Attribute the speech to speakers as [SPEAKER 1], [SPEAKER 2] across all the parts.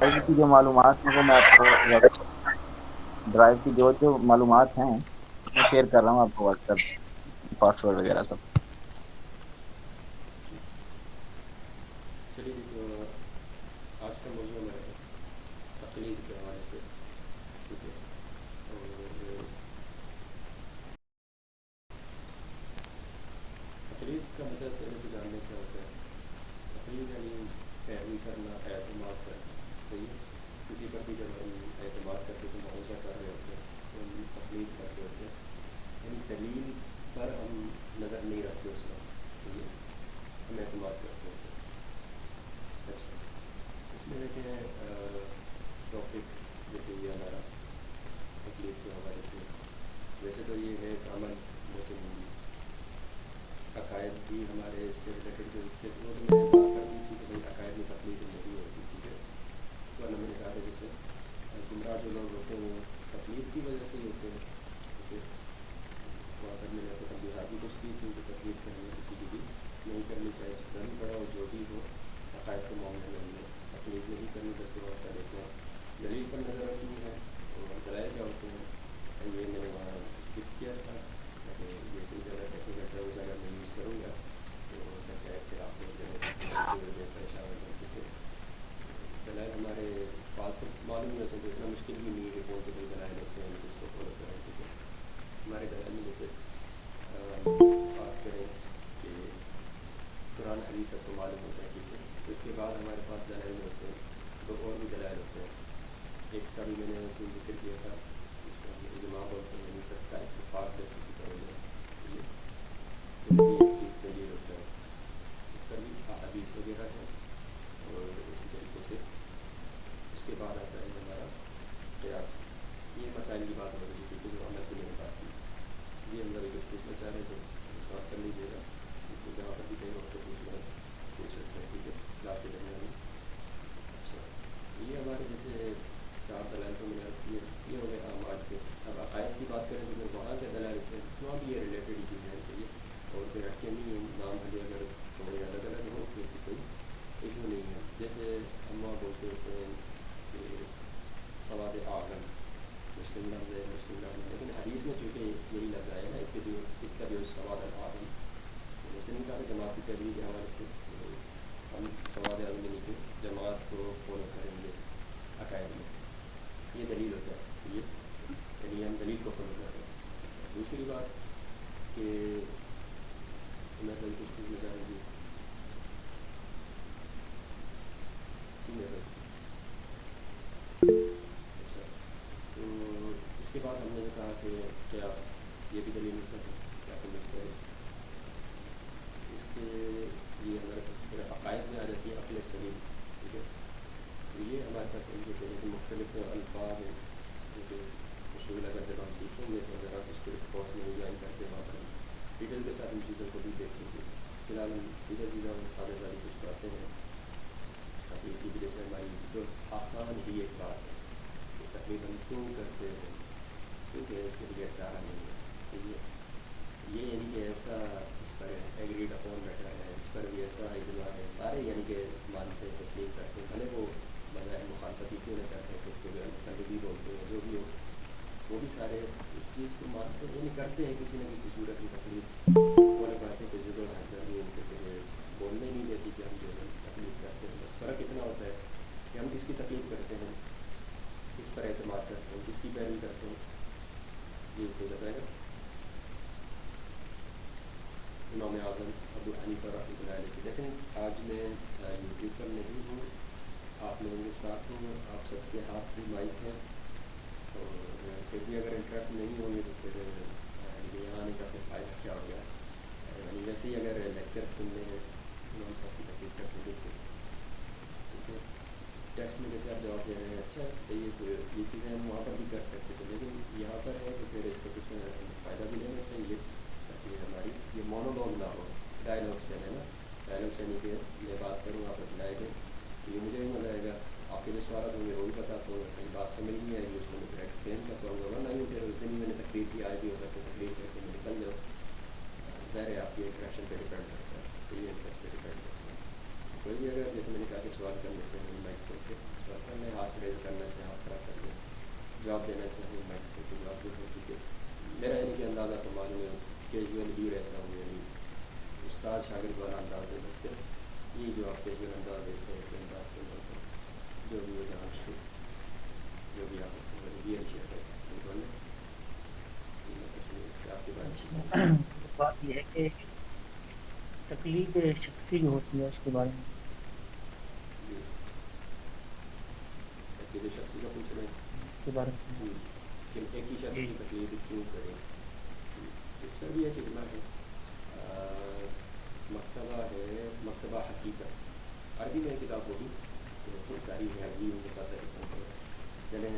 [SPEAKER 1] Drive کی جو معلومات ہیں وہ میں آپ کو ڈرائیو کی جو معلومات ہیں میں شیئر کر رہا ہوں آپ کو واٹس ایپ پاسورڈ وغیرہ سب.
[SPEAKER 2] چلیے جی، تو آج کا موضوع ہمارا تقلید کے حوالے سے، ٹھیک ہے. اور تقلید کا مطلب پہلے تو جاننے کیا ہوتا ہے. تقلید یعنی پیروی کرنا، اعتماد کرنا. صحیح ہے. کسی پر بھی جب ہم اعتماد کرتے تو بھروسہ کر رہے ہوتے ہیں تو ہم تقلید کر رہے ہوتے ہیں، یعنی دلیل پر ہم نظر نہیں رکھتے اس وقت. صحیح ہے. ہم اعتماد کرتے ہوتے ہیں. اچھا، اس میں دیکھیں ٹاپک جیسے یہ ہمارا تقلید کے حوالے سے، ویسے تو یہ ہے ایک عمل، لیکن عقائد بھی ہمارے اس سے ریلیٹڈ جو تھے وہ تو میں نے بات کر دی تھی کہ بھائی عقائد میں تقلید نہیں ہوتی. ٹھیک ہے. تو میں نے کہا کہ جیسے گمراہ جو لوگ ہوتے ہیں وہ تقلید کی وجہ سے ہی ہوتے ہیں. ٹھیک ہے. وہاں پر میں نے آپ کو تنبیہات بھی کچھ کی تھی کہ تقلید کرنی کسی کی بھی نہیں کرنی چاہیے، جتنا بھی بڑا ہو جو بھی ہو عقائد کے معاملے میں ہمیں تقلید نہیں کرنی. کرتے وقت دیکھتے ہیں دلیل پر نظر رکھنی ہے. اور دلائل کیا ہوتے ہیں یہ میں نے وہاں اسکپ کیا تھا، یہ اتنی زیادہ ٹیکنیکل ٹرمز اگر میں یوز کروں گا تو ہو سکتا ہے کہ آپ لوگ جو ہے سنتے ہوئے میں پریشان ہو جائیں. ٹھیک ہے. دلائل ہمارے پاس تو معلوم نہیں ہوتے تو اتنا مشکل بھی نہیں ہے کہ کون سے کوئی دلائل ہوتے ہیں جس کو فالو کریں. ٹھیک ہے. ہمارے دلائل میں جیسے بات کریں کہ قرآن حدیث سب کو معلوم ہوتا ہے. ٹھیک ہے. اس کے بعد ہمارے پاس دلائل ہوتے ہیں تو اور بھی دلائل ہوتے ہیں. ایک کا بھی میں نے اس میں ذکر کیا تھا، اس کو ہم اجماع بولتے ہیں، یعنی سب کا اتفاق ہے کسی طرح میں. صحیح ہے. تو یہ بھی ایک چیز دلیل ہوتا ہے. اس پر بھی احادیث وغیرہ ہے. اور اسی طریقے سے اس کے بعد آتا ہے ہمارا قیاس. یہ مسائل کی بات ہو رہی تھی کہ جو عمل کی میں نے بات کی. جی ہم ابھی کچھ پوچھنا چاہ رہے تھے اس بات کر لیجیے گا، اس لیے جہاں پر بھی کہیں وقت پوچھنا ہے پوچھ سکتے ہیں. ٹھیک ہے. کلاس کے درمیان میں. اچھا، یہ ہمارے جیسے چار دلائل تو میں نے عرض کیے یہ ہو گئے اعمال کے. اب عقائد کی بات کریں تو پھر وہاں کے دلائل ہوتے ہیں وہاں بھی یہ ریلیٹڈ ہی چیزیں ہیں. صحیح ہے. اور پھر ہٹ کے نہیں ہیں، نام بھلے اگر تھوڑے الگ الگ ہوں تو کوئی ایشو نہیں ہے. جیسے ہم وہاں بولتے ہوتے ہیں کہ سواد اعظم مشکل لفظ ہے، مشکل لفظ ہے، لیکن حدیث میں چونکہ یہی لفظ آیا نا اتبعوا السواد الاعظم. اس نے کہا کہ جماعت کی پیروی کے حوالے سے تو ہم سواد اعظم یعنی کہ جماعت کو فالو کریں گے عقائد میں. یہ دلیل ہوتا ہے. صحیح ہے. یعنی ہم دلیل کو فالو کر رہے ہیں. دوسری بات کہ میں کوئی کچھ پوچھنا چاہ رہی تھی. اچھا، تو اس کے بعد ہم نے کہا کہ قیاس یہ بھی دلیل ہوتا ہے. کیا سمجھتے ہیں اس کے یہ ہمارے پاس پورے عقائد میں آ جاتی ہے عقل سلیم. ٹھیک ہے. تو یہ ہمارے پاس سمجھتے ہیں کہ مختلف الفاظ ہیں کیونکہ اصول اگر جب ہم سیکھیں گے تو ذرا اس کو کورس میں جوائن کر کے وہاں پر ڈیٹیل کے ساتھ ان چیزوں کو بھی دیکھیں گے. فی الحال ہم سیدھا سیدھا سادے سادی کچھ باتیں ہیں تقلید کی وجہ سے. ہماری بالکل آسان ہی ایک بات ہے کہ تقلید ہم کیوں کرتے ہیں کیونکہ اس کے بغیر چارہ نہیں ہے. صحیح ہے. یہ یعنی کہ ایسا اس پر ایگریڈ اپون بیٹھا ہے، اس پر بھی ایسا اجماع ہے، سارے یعنی کہ مانتے ہیں، تسلیم کرتے ہیں، بھلے وہ بظاہر مخالفت کیوں نہ کرتے ہیں، خود کو جو ہے مقلدی بولتے ہیں، جو بھی ہو وہ بھی سارے اس چیز کو مانتے ہیں، یعنی کرتے ہیں کسی نہ کسی صورت میں تقلید. وہ لوگ کہتے ہیں کہ ضد و حضر ان کے بولنے نہیں دیتی کہ ہم جو ہے تقلید کرتے ہیں. بس فرق اتنا ہوتا ہے کہ ہم کس کی تقلید کرتے ہیں، کس پر اعتماد کرتے ہیں، کس کی پیروی کرتے ہیں. جی کوئی بتائے گا. امام اعظم ابو حنیفہ رحمۃ اللہ علیہ کی. لیکن آج میں یوٹیوب پر نہیں ہوں، آپ لوگوں کے ساتھ ہوں، آپ سب کے ہاتھ بھی مائک ہیں، اور پھر بھی اگر انٹریکٹ نہیں ہوں گے تو پھر یہاں آنے کا پھر فائدہ کیا ہو گیا. یعنی ویسے ہی اگر لیکچر سننے ہیں امام صاحب کی تقلید کرتے دیکھیں. ٹھیک ہے. ٹیکسٹ میں جیسے آپ جواب دے رہے ہیں اچھا صحیح ہے، تو یہ چیزیں ہم وہاں پر بھی کر سکتے تھے، لیکن یہاں پر ہے تو پھر اس کا کچھ فائدہ بھی لینا چاہیے تاکہ ہماری یہ مونولوگ نہ ہو. ڈائلاگ سے ہے نا، ڈائلاگ سے یعنی کہ میں بات کروں آپ رپلائی دیں تو یہ مجھے بھی مزہ آئے گا. آپ کے جو سوالات ہوں گے وہ بھی بتاتا ہوں، کہیں بات سمجھ نہیں آئے گی اس کو میں پھر ایکسپلین کرتا ہوں گا. نہیں پھر اس دن ہی میں نے تقریر کی، آج بھی ہو سکتا ہے تقریر کر کے میں نکل جاؤں. ظاہر ہے آپ کی انٹریکشن پہ ڈپینڈ کرتا ہے. صحیح ہے. انٹرسٹ پہ ڈپینڈ کرتا ہے. کوئی بھی اگر جیسے میں نے کہا کہ سوال کرنا چاہیں مائک کھول کے سوال کرنا ہے، ہاتھ ریز کرنا چاہیں ہاتھ کھڑا کر دیں، جواب دینا چاہیں مائک کھول کے جواب دیں. کیونکہ میرا یعنی کہ اندازہ تو معلوم ہے کیجول بھی رہتا ہوں، یعنی استاد شاگرد والا انداز دے سکتے ہیں. یہ جو آپ کیجول انداز دیتے ہیں اسی انداز سے جو بھی ہو جہاں سے جو بھی آپ اس کو جی شیئر کریں کلاس کے بارے میں.
[SPEAKER 3] بات یہ ہے کہ تقلید شخصی جو ہوتی ہے اس کے بارے میں
[SPEAKER 2] جی تقلید شخصی کا پوچھ رہے ہیں
[SPEAKER 3] اس کے بارے میں
[SPEAKER 2] جی کہ ایک ہی شخص
[SPEAKER 3] جی
[SPEAKER 2] کی تقلید کیوں کریں. اس پر بھی ایک اجماع ہے. مکتبہ ہے مکتبہ حقیقت، عربی میں کتاب ہوگی تو ساری عربی مجھے پتہ ہے. چلیں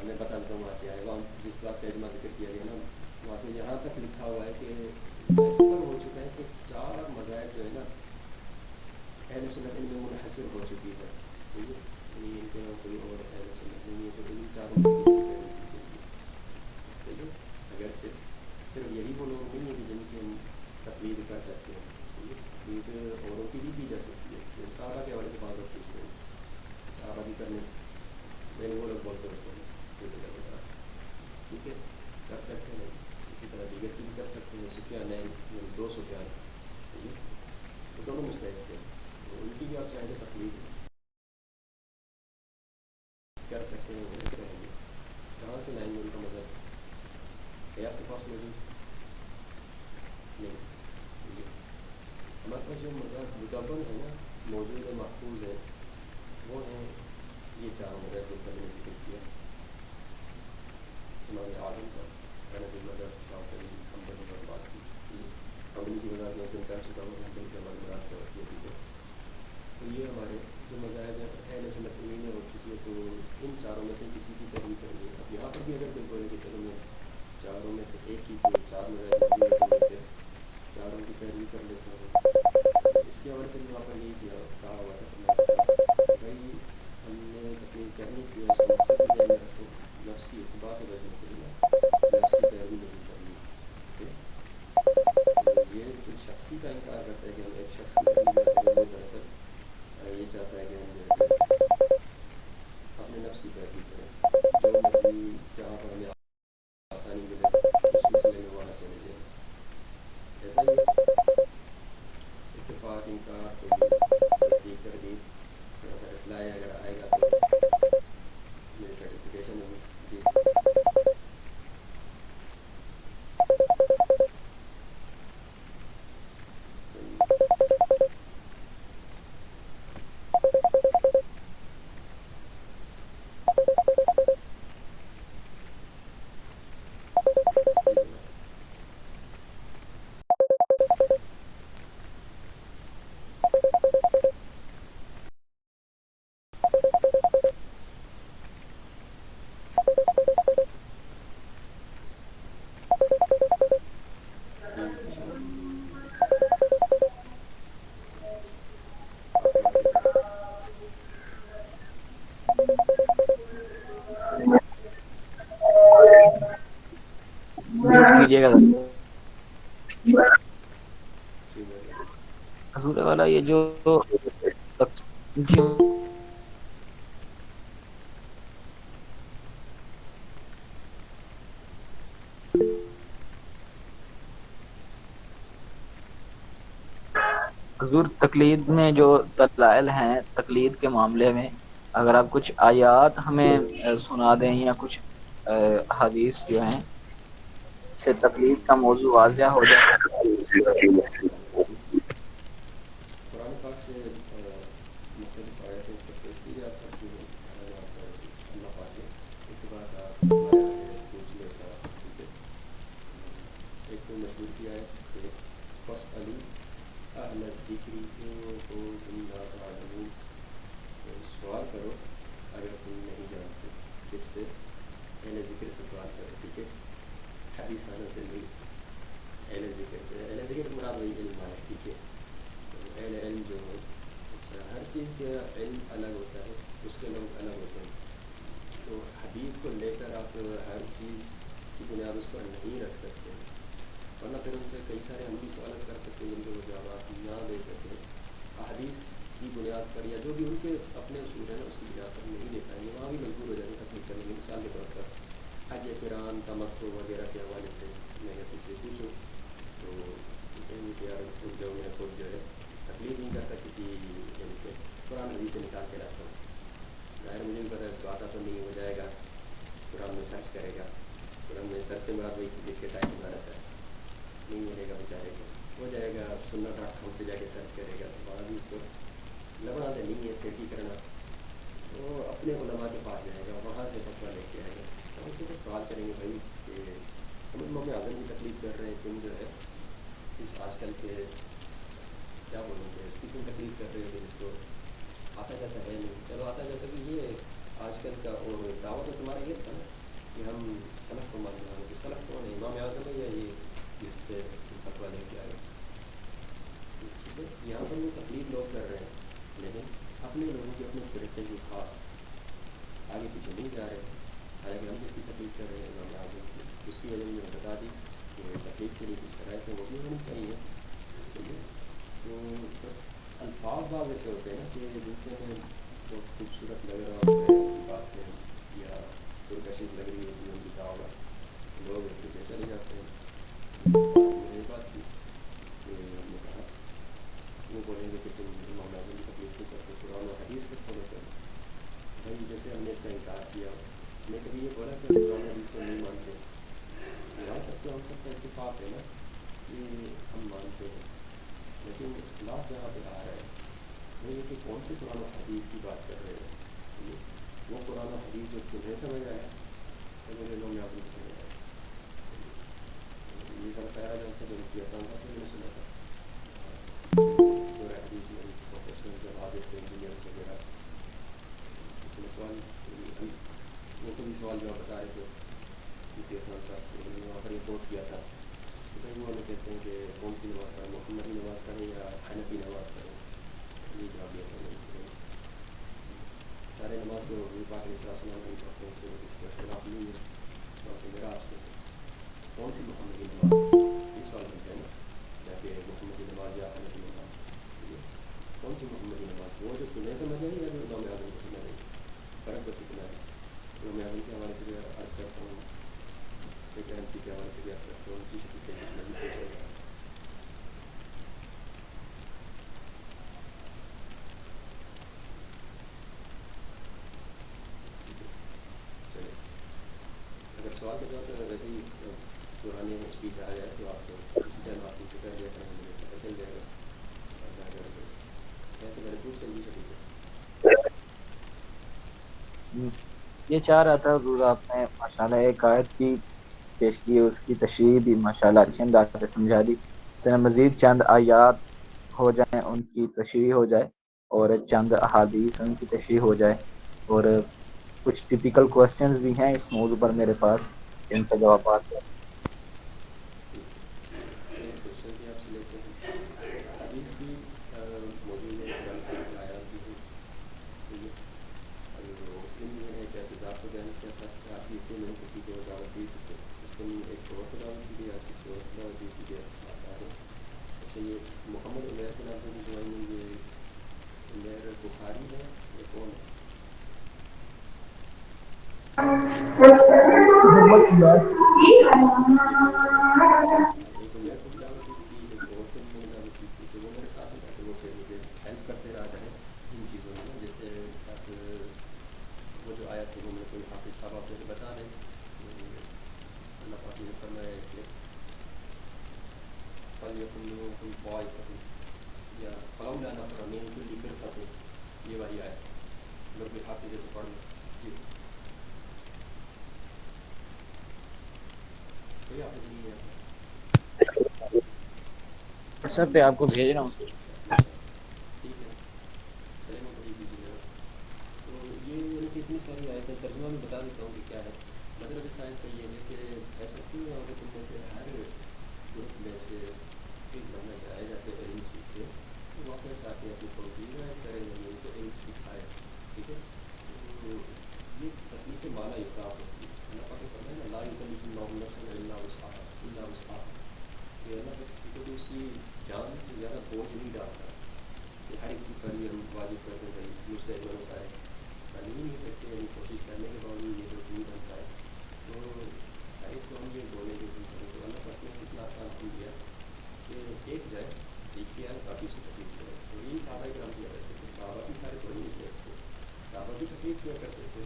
[SPEAKER 2] میں بتا دیتا ہوں وہاں کیا ہے. وہاں جس بات کا اجماع ذکر کیا گیا نا وہاں پہ یہاں تک لکھا ہوا ہے کہ اس پر ہو چکا ہے کہ 4 مذاہب جو ہے نا اہل سنت ان میں منحصر ہو چکی ہے. ٹھیک ہے، یعنی ان کے کوئی اور اہل سنت نہیں ہے تو ان 4 میں سے کسی کی پیروی کی جائے گی. صحیح ہے، اگرچہ صرف یہی وہ لوگ نہیں ہیں کہ جن کی ہم تقلید کر سکتے ہیں. ٹھیک ہے، کیونکہ اوروں کی بھی جا سکتی ہے. جیسے صحابہ کے حوالے سے بات اور پوچھ رہے ہیں صحابہ کی کرنے میں وہ لوگ بولتے ہوتے ہیں کوئی جگہ بتا. ٹھیک ہے، کر سکتے ہیں. اسی طرح دیگر کی بھی کر سکتے ہیں. سفیان یعنی 2 سفیان، ٹھیک ہے، تو دونوں مستحق تھے تو ان کی بھی آپ چاہیں تو تقلید کر سکتے ہیں. وہ رہیں گے کہاں سے لائیں گے ان کا مذہب ہے آپ کے پاس موجود نہیں. ٹھیک ہے، ہمارے پاس جو مذہب متبن ہے نا موجود ہے محفوظ ہے وہ ہیں یہ 4 مذہب جن کا میں نے ذکر کیا. امام اعظم کا حنفی مذہب، شافعی، حنبلی پر بات کی. حنبلی کی وضاحت میں اس دن کہہ چکا ہوں کہ حنبلی سے ہماری مراد کیا ہوتی ہے. ٹھیک ہے، تو یہ ہمارے جو مذاہب ہیں اہل سنت میں ہو چکی ہے تو ان 4 میں سے کسی کی پیروی کریں گے. اب یہاں پر بھی اگر کوئی بولے کہ چلو میں 4 میں سے ایک کی کوئی 4 مذاہب موجود ہے تو میں پھر 4 کی پیروی کر لیتا ہوں. اس کے حوالے سے بھی وہاں پر یہی کہا ہوا تھا کہ بھائی ہم نے تقلید کرنی کی ہے اس کا مقصد بھی ذہن میں رکھو، نفس کی اتباع سے بچنے کے لیے نفس کی پیروی نہیں کرنی. ٹھیک ہے، تو یہ جو شخصی کا انکار کرتا ہے کہ ہم ایک شخص کی تقلید نہ کریں وہ دراصل یہ چاہتا ہے کہ ہم جو ہے کہ اپنے نفس کی پیروی کریں، جو مرضی جہاں پر ہمیں آسانی ملے اس مسئلے میں وہاں چلے جائیں. ایسا ہی ہے اتفاق انکار کوئی تصدیق تردید تھوڑا سا رپلائی اگر آئے گا تو میری سرٹیفکیشن ہوگی. جی جی جناب. جی ذیشان آپ کی آواز نہیں آ رہی.
[SPEAKER 1] میوٹ کیجیے گا.
[SPEAKER 2] جی مہربانی.
[SPEAKER 1] حضور والا یہ جو حضور تقلید میں جو دلائل ہیں تقلید کے معاملے میں اگر آپ کچھ آیات ہمیں سنا دیں یا کچھ حدیث جو ہیں سے تقلید کا موضوع واضح ہو جائے.
[SPEAKER 2] بسم اللہ الرحمن الرحیم. قرآن پاک سے مختلف آیتیں اس پر پیش کی جا کرتی ہیں اگر آپ اللہ پاک کے ایک بات آپ فرمایا ہے پوچھنے کا. ٹھیک ہے، ایک تو مشہور سی آیت کہ فَاسْأَلُوا أَهْلَ الذِّكْرِ إِن كُنتُمْ لَا تَعْلَمُونَ، تو سوال کرو اگر تم نہیں جانتے. کس سے؟ اہل ذکر سے سوال کرو. ٹھیک ہے، حدیث والوں سے نہیں، اہل ذکر سے. اہل ذکر مراد وہی علم ہے. ٹھیک ہے، تو اہل علم جو ہو، اچھا ہر چیز کا علم الگ ہوتا ہے، اس کے لوگ الگ ہوتے ہیں. تو حدیث کو لے کر آپ ہر چیز کی بنیاد اس پر نہیں رکھ سکتے، ورنہ پھر ان سے کئی سارے عملی سوالات کر سکتے ہیں جن کے وہ جواب نہ دے سکتے. حدیث کی بنیاد پر یا جو بھی ان کے اپنے اصول ہیں اس کی بنیاد پر نہیں لے پائیں گے، وہاں بھی مجبور ہو جائیں گے تکلیف کرنے کی. مثال کے طور پر حج قرآن تمتع وغیرہ کے حوالے سے میں اگر کسی سے پوچھوں تو کہیں گے کہ یار خود جو میں خود جو ہے تکلیف نہیں کرتا کسی یعنی کہ قرآن حدیث سے نکال کے لاتا ہوں. ظاہر مجھے بھی پتا ہے اس کو آتا تو نہیں ہو جائے گا قرآن میں سرچ کرے گا. قرآن میں سرچ سے مراد وہی لکھ کے ٹائپ ہمارا سرچ نہیں ملے گا بیچارے کو. ہو جائے گا sunna.com پہ جا کے سرچ کرے گا تو وہاں بھی اس کو لبنا تو نہیں ہے تحقیق کرنا. وہ اپنے علماء کے پاس جائے گا وہاں سے فتویٰ لے کے آئے گا. تو اسی پر سوال کریں گے بھائی کہ ہم امام اعظم کی تکلیف کر رہے ہیں تم جو ہے اس آج کل کے کیا بولوں گے اس کی تم تکلیف کر رہے ہو کہ جس کو آتا جاتا ہے نہیں. چلو آتا جاتا بھی یہ آج کل کا اور دعوت تو تمہارا یہ تھا نا کہ ہم سلف کو ماننا ہے. تو سلف کون ہے؟ امام اعظم ہے یا یہ جس سے فتویٰ لے کے آئے؟ ٹھیک ہے یہاں پر وہ تکلیف لوگ کر رہے ہیں لیکن اپنے لوگوں کے اپنے فرقے کی خاص آگے پیچھے نہیں جا رہے. حالانکہ ہم جس کی تکلیف کر رہے ہیں امام اعظم کی اس کی وجہ میں بتا دی کہ تکلیف کے لیے کچھ شرائط ہیں وہ بھی ہونی چاہیے. ٹھیک ہے تو بس الفاظ بعض ایسے ہوتے ہیں نا کہ جن سے ہمیں بہت خوبصورت لگ رہا ہوتا ہے ان کی باتیں یا پرکشش لگ رہی ہوتی ہے ان کی دعوت لوگ ایک پیچھے چلے جاتے ہیں. یہ بات تھی کہ ہم نے کہا وہ بولیں گے کہ تم امام اعظم کی تکلیف نہیں کرتے قرآن و حدیث کو فالو کرو. بھائی جیسے ہم نے اس کا انکار کیا ہم نے کبھی یہ بولا کہ ہم قرآن و حدیث کو نہیں مانتے. یہاں تک تو ہم سب کا اتفاق ہے نا کہ ہم مانتے ہیں لیکن اختلاف جہاں پہ آ رہا ہے وہ یہ کہ کون سے قرآن و حدیث کی بات کر رہے ہیں. وہ قرآن و حدیث جو تمہیں سمجھ آیا تو مجھے امام اعظم کو سمجھ آیا. یہ بڑا پیارا جو تھا جو مفتی احسان صاحب سے میں نے سنا تھا دورہ حدیث میں پروفیشنل جب حاضر تھے انجینئرس وغیرہ اس میں سوال وہ کبھی سوال جواب بتا رہے تھے مفتی احسان صاحب نے وہاں پر رپورٹ کیا تھا تو کہیں وہ ہمیں کہتے ہیں کہ کون سی نماز پڑھیں محمدی نماز پڑھیں یا حنفی نماز پڑھیں. یہ جواب دیا تھا میں سارے نماز تو یہ پاک علیہ السلام نہیں پڑھتے ہیں اس میں کسی کو اختلاف نہیں ہے. تو میرا آپ سے کون سی محمدی نماز یہ سوال کرتے ہیں نا یا کہ محمدی نماز یا حنفی نماز کون سی محمدی نماز وہ جو تمہیں سمجھ آئی یا جو امام اعظم کو سمجھ آئی. فرق بس اتنا ہے. امام اعظم کے حوالے سے بھی عرض کرتا ہوں ایک حنفی کے حوالے سے بھی عرض کرتا ہوں جس کے کچھ مزید پوچھا گیا. چلے اگر سوال کا جواب تو ویسے ہی پرانے اسپیچ آ جائے تو آپ کو اسی ٹائم آپ سے کر دیا کریں مجھے پتہ چل جائے گا. تو میں نے پوچھ کر بھی سکوں
[SPEAKER 1] یہ چاہ رہا تھا حضور آپ نے ماشاءاللہ ایک آیت کی پیش کی اس کی تشریح بھی ماشاءاللہ اچھے انداز سے سمجھا دی. اس میں مزید چند آیات ہو جائیں ان کی تشریح ہو جائے اور چند احادیث ان کی تشریح ہو جائے اور کچھ ٹپیکل کوسچنز بھی ہیں اس موضوع پر میرے پاس جن کا جوابات ہیں.
[SPEAKER 2] کوشچن بھی آپ سے لیتے ہیں. حدیث بھی موجود ہے قرآن کی آیات بھی ہیں. صحیح ہے اور مسلم بھی ہے کہ احتساب کو بیان کیا تھا کہ آپ کی اس لیے میں نے کسی کو دعوت دی تھی تو اس دن ایک اور کو دعوت دی گئی آج کسی اور کو دعوت دی تھی کہ آپ آ رہے. اچھا یہ محمد عمیر کے نام سے بھی جوائن میں یہ عمیر بخاری ہے یا کون ہے؟ ایک عمیر کو بھی دعوت دی تھی ایک اور کو بھی میں نے دعوت دی تھی تو وہ میرے ساتھ میں تاکہ وہ پھر مجھے ہیلپ کرتے رہا کریں ان چیزوں میں جیسے تاکہ وہ جو آیت ہے وہ میرے کوئی حافظ صاحب آپ مجھے بتا دیں. اللہ پاک نے فرمایا ہے کہ فَلْيَكُنْ مِنْكُمْ طَائِفَةٌ یا فَلَوْلَا نَفَرَ مِنْ كُلِّ فِرْقَةٍ یہ والی آیت اگر کوئی حافظ ہے تو پڑھ لیں. جی کوئی حافظ نہیں ہے.
[SPEAKER 1] واٹس ایپ پہ آپ کو بھیج رہا ہوں.
[SPEAKER 2] اچھا ٹھیک ہے چلیں میں بھیج دیجیے گا. تو یہ ان کی اتنی ساری آیتیں ترجمہ میں بتا دیتا ہوں کہ کیا ہے. مطلب اس آیت کا یہ ہے کہ ایسا کیوں ہوا کہ تم میں سے ہر گروپ میں سے ایک بندہ جائے جاتے علم سیکھتے تو واپس آ کے اپنی پڑوسی روایت کرے ہم ان کو علم سکھائے. ٹھیک ہے تو یہ تکلیف مالا یطاق ہوتی ہے. اللہ پاک نے فرمایا نا لا یکلف اللہ نفسا الا وسعها کہ اللہ پاک کسی کو بھی اس کی جان سے زیادہ بوجھ نہیں ڈالتا. کہ ہر ایک پر ہی ہم واجب کرتے ہیں بھائی مجتہد بنو سارے، بن ہی نہیں سکتے، یعنی کوشش کرنے کے باوجود یہ جو نہیں بنتا ہے، تو ہر ایک کو ہم یہ بولیں کہ تم کرو، تو اللہ پاک نے کتنا آسان حکم دیا کہ ایک جائے سیکھ کے آئے باقی سے تکلیف کرے. تو یہی صحابہ کرام کیا کرتے تھے. صحابہ بھی سارے تھوڑی نہیں سیکھتے تھے، صحابہ بھی تکلیف کیا کرتے تھے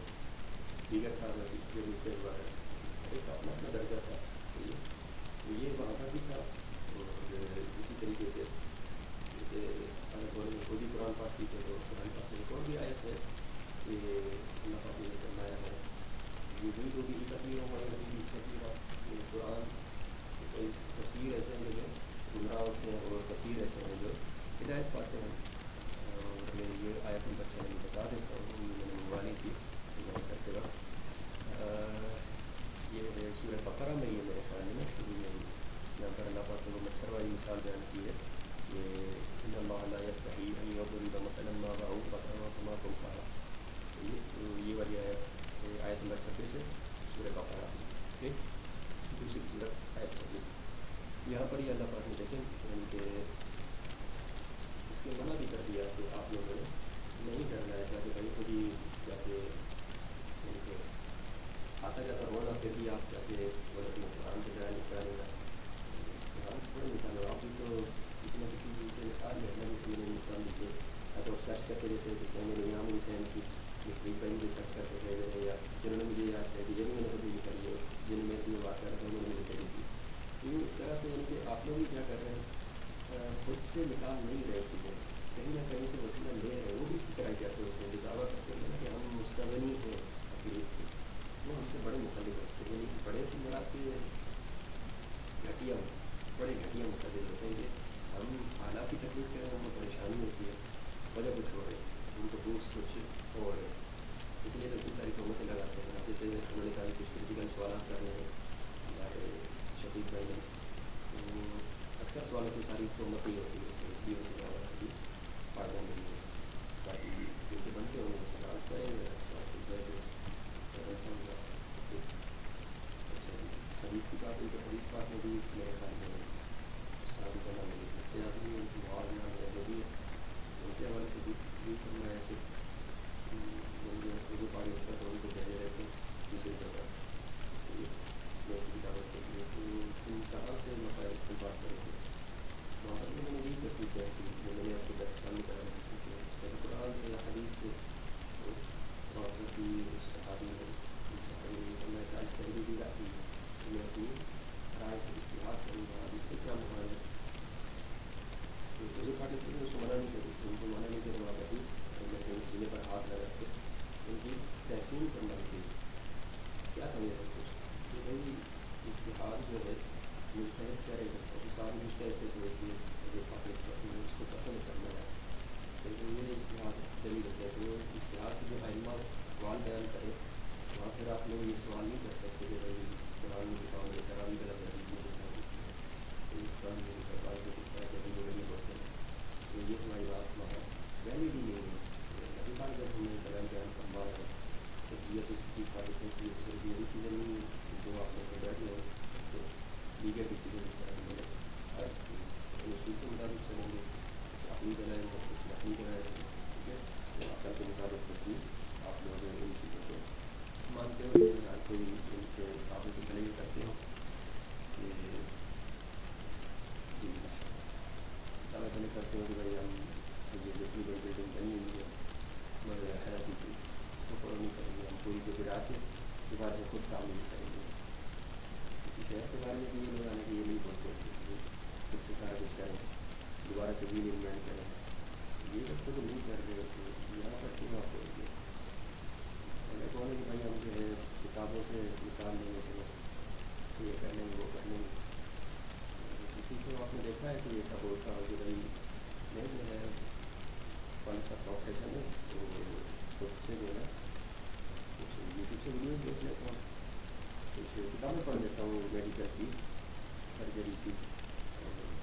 [SPEAKER 2] دیگر صحابہ کی جو مجتہد ہوا ہے، ہر ایک کا اپنا اپنا درجہ تھا. تو یہ وہاں کا بھی تھا. اور اسی طریقے سے جیسے اگر بولیں خود ہی قرآن پاک سیکھے تو قرآن پاک میں ایک اور بھی آیت ہے کہ اللہ پاک نے فرمایا ہے یہ جو بھی تکلیفوں والے نبی تکلیف قرآن سے کوئی تصویر ایسے ہیں جو گمراہ ہوتے ہیں اور کثیر ایسے ہیں جو ہدایت پاتے ہیں. اور میں یہ آیت نمبر 6 میں بتا دیتا ہوں، میں نے منگوانی تھی میں کرتے وقت. یہ ہے سورہ بقرہ میں، یہ میرے خیال میں شروع میں ہی یہاں پر اللہ پاک نے وہ مچھر والی مثال بیان کی ہے کہ ان اللہ لا یستحی ان یضرب مثلا ما بعوضۃ فما فوقها. صحیح. تو یہ والی آیت نمبر 26 ہے سورہ بقرہ. ٹھیک، دوسری صورت آیت 26. یہاں پر ہی اللہ پاک نے دیکھیں یعنی کہ اس کے منع بھی کر دیا کہ آپ لوگوں نے نہیں کرنا ایسا کہ بھائی خود ہی جا کے یعنی کہ آتا جاتا ہونا پھر بھی آپ جا کے غلط میں قرآن سے بیان نکالے گا، قرآن سے تھوڑا نکالو، آپ بھی تو کسی نہ کسی چیز سے نکال لیں. اللہ جیسے میں نے مثال دی ہے تو آپ سرچ کرتے جیسے کس نے میرے یام حسین کی پہلے بھی سرچ کرتے تھے یا جنہوں نے مجھے یاد سے کہ یہ بھی میں نے خود لکھ کری ہے، جن میں میں بات کر رہا تھا انہوں نے لکھ کری تھی. تو اس طرح سے یعنی کہ آپ لوگ بھی کیا کر رہے ہیں، خود سے نکال نہیں رہے چیزیں، کہیں نہ کہیں سے وسیلہ لے رہے ہیں. وہ بھی اسی طرح کہتے ہوتے ہیں جو دعویٰ کرتے ہیں نا کہ ہم مستغنی ہیں عقیدت سے، وہ ہم سے بڑے مخالف ہوتے ہیں. یعنی بڑے سے مراد کے گھٹیا، بڑے گھٹیا مخالف ہوتے ہیں کہ ہم حالات کی تکلیف کریں، ہم کو پریشانی ہوتی ہے، وجہ کچھ ہو رہے ان کو دوست کچھ اور اس لیے تو اتنی ساری تہمتیں لگاتے ہیں. آپ جیسے انہوں نے کہا کچھ کریٹیکل سوالات کر رہے ہیں ہمارے شفیق بھائی نے، تو اکثر سوالوں کی ساری تہمتیں ہی ہوتی ہے، تو اس لیے ان کا بھی فائدہ نہیں ہے. باقی جو کہ بنتے ہوں گے وہ سراز کریں گے سوال کی جائے اس کا رہتا ہوگا. اچھا جی، حدیث کی بات ہوئی تو حدیث پاک میں بھی میرے خیال میں ساری کا نام لکھنے سے آدمی معاذ نام ہے جو بھی ہے ان کے حوالے سے بھی فرمایا کہ اردو پاک اس کا تو ان کو بھیجے رہتے ہیں دوسری جگہ لوگوں کی دعوت کے لیے. تو تم کہاں سے مسائل استعمال کرو گے؟ وہاں پر میں نے یہی کرتی کیا کہ جو میں نے آپ کو سامنے کرا کہ قرآن سے یا حدیث سے وہاں پر بھی اس صحابی نے میں اس طریقے کی رکھی کہ میں اپنی رائے سے اشتہار کروں گا. اب اس سے کیا مراد ہے؟ تو روزے پاٹی سے اس کو منع نہیں کرتی، ان کو منع نہیں کرنا وہاں پر بھی میں کہیں سینے پر ہاتھ لگا کے ان کی تحسین کرنا ہوتی ہے. کیا تھا یہ سب کچھ کہ بھائی اشتہار جو ہے مجتہد کرے گا، اور سارے مجتہد تھے تو اس لیے جو پاک اس کو پسند کرنا ہے. لیکن یہ اشتہار دلیل ہوتا ہے تو اشتہار سے جو ائمہ اقوال بیان کرے وہاں پھر آپ لوگ یہ سوال نہیں کر سکتے کہ بھائی قرآن میں لکھا ہوگا کرا بھی غلط ہے، حدیث میں لکھا ہے اس میں صحیح قرآن میں لکھا ہے بعض کس طرح کے غریب غریب ہوتے ہیں. تو یہ ہماری بات وہاں ویلڈ ہی نہیں ہے. ابھی بات جب ہمیں بیان فرما ہے تو جیت اس کی ثابت ہوتی ہے، صرف یہی چیزیں نہیں ہیں جو آپ لوگ بیٹھ گئے تو دیگر بھی چیزیں جس طرح میں نے عرض کی اصول کے مطابق چلیں گے، کچھ عقلی دلائل ہیں کچھ نقلی دلائل ہیں. ٹھیک ہے، تو عقل کے مطابق کچھ بھی آپ لوگ ان چیزوں کو مانتے ہو یا ہر کوئی ان کے قابل کی دلیل کرتے ہو کہ جی ماشاء اللہ دعویٰ پہلے کرتے ہو کہ بھائی ہم یہ جتنی بڑی بلڈنگ بنی ہوئی ہے مگر حیرت کی اس کو فالو نہیں کریں گے، ہم پوری جو گرا کے دوبارہ سے خود کام نہیں کریں گے. کسی شہر کے بارے میں بھی یہ لوگ آنے کہ یہ نہیں بولتے کہ خود سے سارا کچھ کریں، دوبارہ سے ویل انوینٹ کریں. یہ جب خود نہیں کر رہے ہوتے یہاں پر کیوں آپ بول گے؟ اگر بولیں کہ بھائی ہم جو ہے کتابوں سے نکال لیں گے چلو یہ کر لیں گے وہ کر لیں گے. کسی کو آپ نے دیکھا ہے کہ ایسا بولتا ہو کہ بھائی میں جو ہے فلسفہ پروفیشن ہے تو خود سے جو ہے کچھ یوٹیوب سے ویڈیوز دیکھ لیتا ہوں، کچھ کتابیں پڑھ لیتا ہوں میڈیکل کی سرجری کی،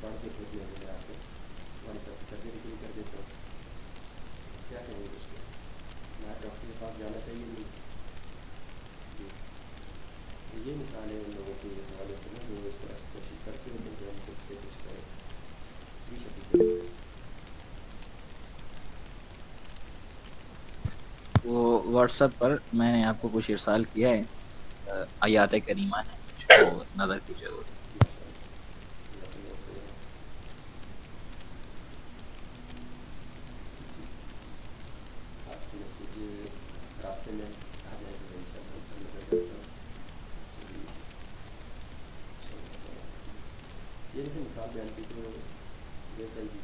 [SPEAKER 2] پڑھ کے خود میں جو ہے آ کے ہمارے ساتھ سرجری شروع کر دیتا ہوں. کیا کہیں گے اس کو؟ میں ڈاکٹر کے پاس جانا چاہیے نہیں؟ جی یہ مثال ہے ان لوگوں کے حوالے سے نا جو اس طرح سے کوشش کرتے ہوتے ہیں کہ ہم خود سے کچھ کریں. جی شکریہ.
[SPEAKER 1] وہ واٹس ایپ پر میں نے آپ کو کچھ ارسال کیا ہے، آیات کریمہ ہے کچھ، وہ نظر کیجیے وہ۔
[SPEAKER 2] آپ کی میسیج راستے میں آ جائے تو ان شاء اللہ نظر کرتا ہوں۔ چلیے، یہ جیسے مثال بیان کی تو جیس بھائی جی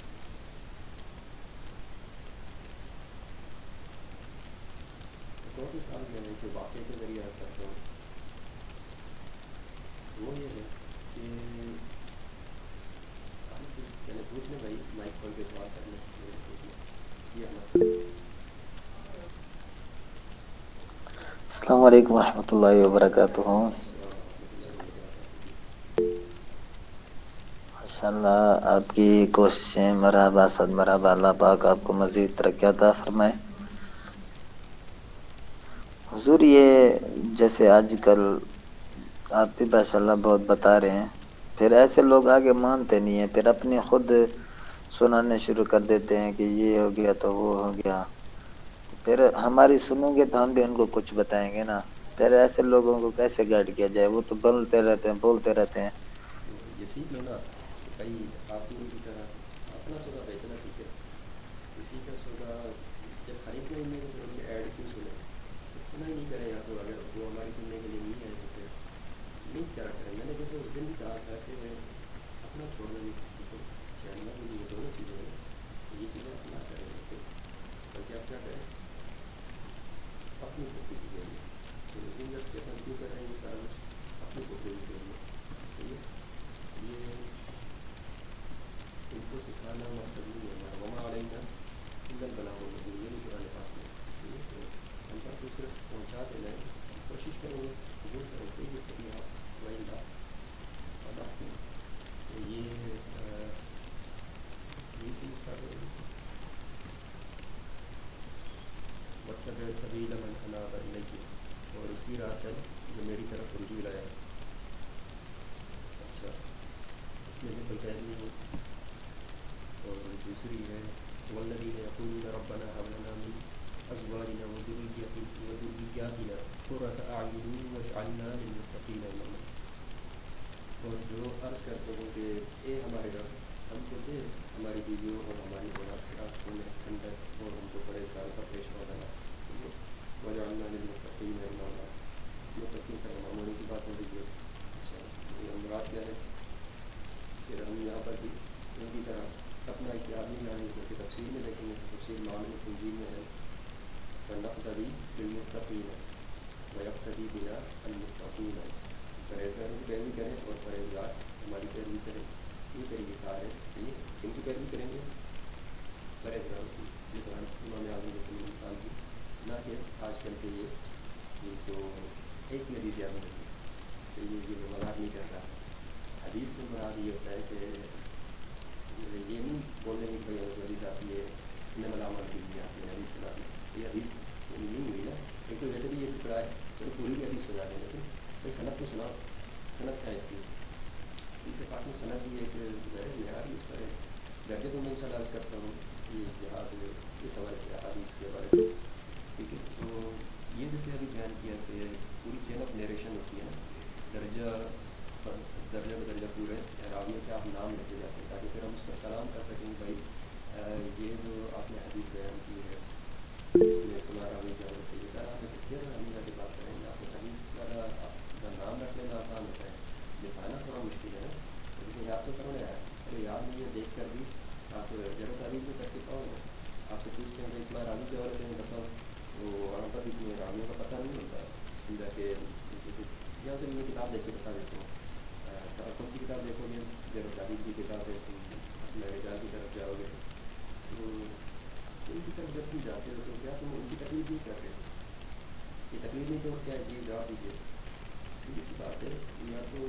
[SPEAKER 2] ایک اور مثال میں جو واقعے کے ذریعے عرض کرتا ہوں وہ یہ ہے کہ چلے پوچھ لیں بھائی، مائک کھول کے سوال کر لیں، پوچھ لیں یہ ہمارے
[SPEAKER 4] السلام علیکم ورحمۃ اللہ وبرکاتہ۔
[SPEAKER 2] وعلیکم السلام ورحمۃ اللہ وبرکاتہ جی۔
[SPEAKER 4] ماشاء اللہ آپ کی کوششیں مرحبا صد مرحبا، اللہ پاک آپ کو مزید ترقی عطا فرمائے۔ حضور یہ جیسے آج کل آپ بھی ماشاء اللہ بہت بتا رہے ہیں، پھر ایسے لوگ آگے مانتے نہیں ہیں، پھر اپنے خود سنانے شروع کر دیتے ہیں کہ یہ ہو گیا تو وہ ہو گیا، پھر ہماری سنوں گے تو ہم بھی ان کو کچھ بتائیں گے نا، پھر ایسے لوگوں کو کیسے گائیڈ کیا جائے؟ وہ تو بولتے رہتے ہیں۔
[SPEAKER 2] تو یہ سیکھ لو نا کہ بھائی آپ بھی ان کی طرح اپنا سودا بیچنا سیکھے۔ کسی کا سودا جب خریدنا ہی نہیں تو پھر ان کے ایڈ کیوں سنیں؟ سنا ہی نہیں کریں، یا تو اگر وہ ہماری سننے کے لیے نہیں آئے تو پھر نہیں کرا کریں۔ میں نے جیسے اس دن بھی کہا تھا کہ اپنا چھوڑنا بھی کسی کو چھیڑنا بھی نہیں، یہ دونوں چیزیں ہیں، یہ چیزیں اپنا کریں بلکہ آپ کیا کریں، اپنی کاپی کی ذریعے تو اس دن جب کہتے ہم کیوں کر رہے ہیں یہ سارا کچھ اپنی کاپی کے ذریعے۔ صحیح ہے، یہ ان کو سکھانا مقصد نہیں ہے ہمارا، وما علینا الا البلاغ المبین، یہ بھی قرآن پاک میں۔ ٹھیک ہے، تو ہم پر تو صرف پہنچا دینا ہے، کوشش کریں گے قبول کریں، صحیح ہے، کبھی آپ وائندہ اللہ کو تو یہ سے اسٹارٹ کریں گے۔ واتبع سبیل من اناب الی، اور اس کی راہ چل جو میری طرف رجوع لایا۔ اچھا، اس میں بھی کوئی قید نہیں ہے۔ اور دوسری ہے والذین یقولون ربنا هب لنا من ازواجنا وذرياتنا قرة اعین واجعلنا للمتقین اماما، اور جو عرض کرتے ہیں کہ اے ہمارے رب ہم کو دے ہماری بیویوں اور ہماری اولاد سے آنکھوں میں ٹھنڈک، اور ہم کو پرہیزگاروں کا پیشوا بنا۔ وجعلنا للمتقین اماما، متقین کا امام ہونے کی بات ہو رہی ہے۔ اچھا، یہ مراد کیا ہے؟ پھر ہم یہاں پر بھی ان کی طرح اپنا اشتہار نہیں لائیں گے، کیونکہ تفسیر میں دیکھیں گے تو تفسیر معامل تنزیل میں ہے فَنَقْتَدِي بِالْمُتَّقِينَ وَيَقْتَدِي بِنَا الْمُتَّقُونَ، پرہیزگاروں کی پیروی کریں اور پرہیزگار ہماری پیروی کریں۔ یہ طریقہ کار ہے، صحیح ہے، کن کی پیروی کریں گے؟ پرہیزگاروں کی، مثال امام اعظم جیسے مثال کی، نہ کہ آج کل کے یہ تو ایک میں حدیث یاد نہیں ہے، صحیح ہے، یہ مذاق نہیں کر رہا۔ حدیث سے مراد یہ ہوتا ہے کہ یہ نہیں بولنے کی بھائی حدیث آتی ہے انما الاعمال بالنیات، میں حدیث سنا دیں، یہ حدیث نہیں ہوئی نا، ایک تو ویسے بھی یہ ٹکڑا ہے، چلو پوری بھی حدیث سنا دیں، لیکن بھائی صنعت تو سنا، صنعت کیا ہے اس کی؟ اس پاک میں صنعت بھی ایک ظاہر معیار اس پر ہے، درجے کو میں ان شاء اللہ عرض کرتا ہوں یہ اجتہاد اس حوالے سے احادیث کے حوالے سے۔ ٹھیک ہے، تو یہ جیسے ابھی بیان کیا کہ پوری چین آف نیریشن ہوتی ہے نا، درجہ بدرجہ پورے راویوں کے آپ نام لیتے جاتے ہیں تاکہ پھر ہم اس پر کلام کر سکیں بھائی یہ جو آپ نے حدیث بیان کی ہے اس میں فلاں راوی کی وجہ سے یہ کہا ہے، تو پھر ہم جا کے بات کریں گے۔ آپ کو حدیث والا آپ کا نام رکھ لینا آسان ہوتا ہے، لکھانا تھوڑا مشکل ہے نا، جسے یاد تو کرنا ہے، چلو یاد نہیں ہے دیکھ کر بھی آپ جب تعریف تو کر کے پاؤ گے۔ آپ سے پوچھتے ہیں بھائی فلاں راوی کے حوالے سے میں بتاؤ، تو وہاں پر بھی راویوں کا پتہ نہیں ہوتا، جا کے یہاں سے میں کتاب دیکھ کے بتا دیتا ہوں، کون سی کتاب دیکھو گے؟ جب تعریف کی کتاب ہے، اسماء رجال کی طرف جاؤ گے تو ان کی طرف جب بھی جاتے ہو تو کیا تم ان کی تقلید نہیں کر رہے؟ یہ تقلید نہیں تو کیا ہے جی؟ جواب دیجیے، سیدھی سی بات ہے، یا تو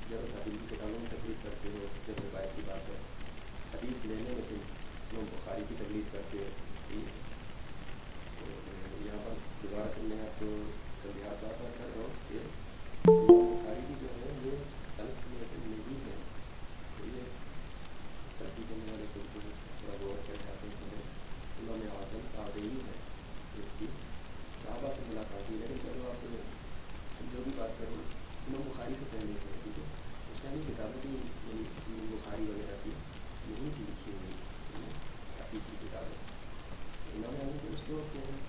[SPEAKER 2] جب تعریف کی کتابوں میں تقلید کرتے ہو، جب روایت کی بات ہے، حدیث لینے میں تم بخاری کی تقلید کرتے ہو، ٹھیک ہے، اور یہاں پر دوبارہ سے میں آپ کو تنبیہات بات کر رہا ہوں کہ امام بخاری کی جو ہے یہ سلف میں سے نہیں ہے، صحیح ہے، سلفی کرنے والے کو تھوڑا غور کر جاتے ہیں، امام اعظم تابعی ہے، مسئلے ہوتے ہیں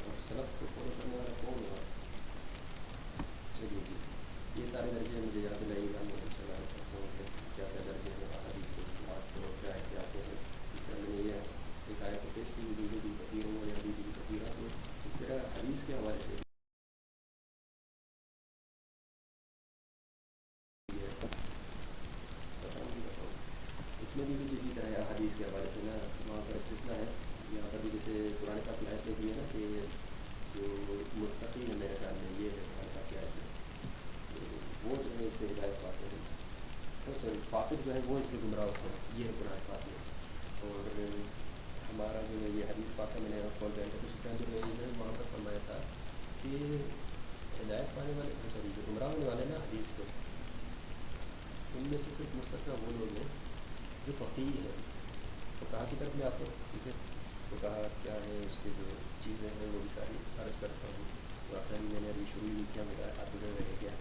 [SPEAKER 2] اور سلف کو فالو کرنے والا کون ہوگا. چلیے جی یہ سارے درجے مجھے یاد دلائی گا. میں انشاء اللہ سکتا ہوں کہ کیا کیا درجے ہیں احادیث سے اصطلاحات کو کیا احتیاطیں ہیں. اس طرح میں نے یہ ایک آیت کو پیش کی وجود بھی کثیر ہوں یا بھی کثیرہ ہوں. اس طرح حدیث کے حوالے سے اس میں بھی کچھ اسی طرح ہے. حدیث کے حوالے سے نا وہاں پر استثنا ہے. یہاں پر بھی جیسے قرآن پاک کی آیت میں بھی ہے نا کہ جو متقی ہے میرے خیال میں یہ ہے قرآن پاک کی آیت میں وہ جو ہے اس سے ہدایت پاتے ہیں. سوری فاسق جو ہے وہ اس سے گمراہ ہوتے ہیں. یہ ہے قرآن پاک میں. اور ہمارا جو ہے یہ حدیث پاک کا میں نے قول بیان کیا تو سفیان جو ہے وہاں پر فرمایا تھا کہ ہدایت پانے والے سوری جو گمراہ ہونے والے نا حدیث سے ان میں سے صرف مستثنیٰ وہ لوگ ہیں جو فقیہ ہیں. فقہا کی طرف میں آپ کو ٹھیک ہے فقہا کیا ہے اس کے جو چیزیں ہیں وہ بھی ساری عرض کرتا ہوں. واقعہ میں نے ابھی شروع ہی نہیں کیا میرا آدمی رہ گیا.